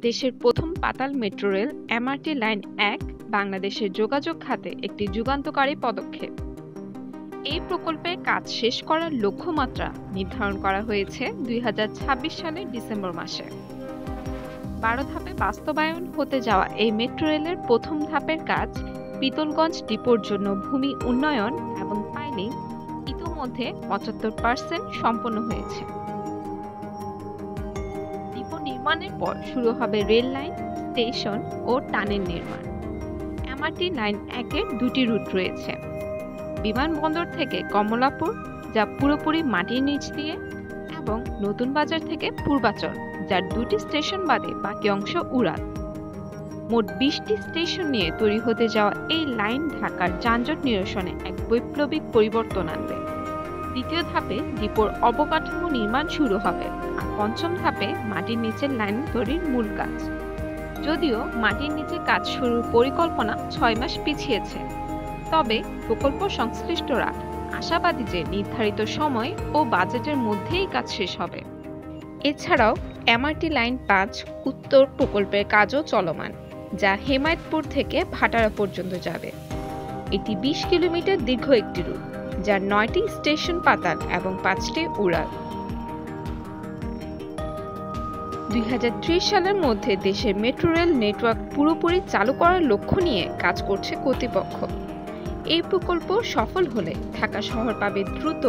দেশের প্রথম পাতাল মেট্রো রেল এমআরটি লাইন ১ বাংলাদেশের যোগাযোগ খাতে একটি যুগান্তকারী পদক্ষেপ। এই প্রকল্পের কাজ শেষ করার লক্ষ্যমাত্রা নির্ধারণ করা হয়েছে ২০২৬ সালের ডিসেম্বর মাসে। ১২ ধাপে বাস্তবায়ন হতে যাওয়া এই মেট্রো রেলের প্রথম ধাপের কাজ পিতলগঞ্জ ডিপোর জন্য ভূমি উন্নয়ন এবং পাইলিং ইতোমধ্যে ৭৫% সম্পন্ন হয়েছে। ডিপো নির্মাণের পর শুরু হবে রেল লাইন, স্টেশন ও টানেল নির্মাণ। এমআরটি লাইন ১-এর দুটি রুট রয়েছে। বিমানবন্দর থেকে কমলাপুর, যা পুরোপুরি মাটির নিচ দিয়ে, এবং নতুন বাজার থেকে পূর্বাচল, যার দুটি স্টেশন বাদে বাকি অংশ উড়াল। মোট ২০টি স্টেশন নিয়ে তৈরি হতে যাওয়া এই লাইন ঢাকার যানজট নিরসনে এক বৈপ্লবিক পরিবর্তন আনবে। দ্বিতীয় ধাপে ডিপোর অবকাঠামো নির্মাণ শুরু হবে, আর পঞ্চম ধাপে মাটির নিচের লাইন তৈরির মূল কাজ। যদিও মাটির নিচে কাজ শুরুর পরিকল্পনা ৬ মাস পিছিয়েছে, তবে প্রকল্প সংশ্লিষ্টরা আশাবাদী যে নির্ধারিত সময় ও বাজেটের মধ্যেই কাজ শেষ হবে। এছাড়াও এমআরটি লাইন ৫ উত্তর প্রকল্পের কাজও চলমান, যা হেমায়েতপুর থেকে ভাটারা পর্যন্ত যাবে। এটি ২০ কিলোমিটার দীর্ঘ একটি রুট, যার ৯টি স্টেশন পাতাল এবং ৫টি উড়াল। ২০৩০ সালের মধ্যে দেশের মেট্রো রেল নেটওয়ার্ক পুরোপুরি চালু করার লক্ষ্য নিয়ে কাজ করছে কর্তৃপক্ষ। এই প্রকল্প সফল হলে ঢাকা শহর পাবে দ্রুত,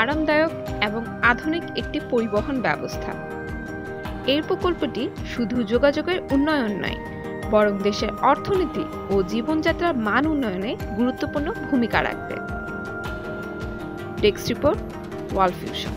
আরামদায়ক এবং আধুনিক একটি পরিবহন ব্যবস্থা। এই প্রকল্পটি শুধু যোগাযোগের উন্নয়ন নয়, বরং দেশের অর্থনীতি ও জীবনযাত্রার মান উন্নয়নে গুরুত্বপূর্ণ ভূমিকা রাখবে। Desk report, world fusion.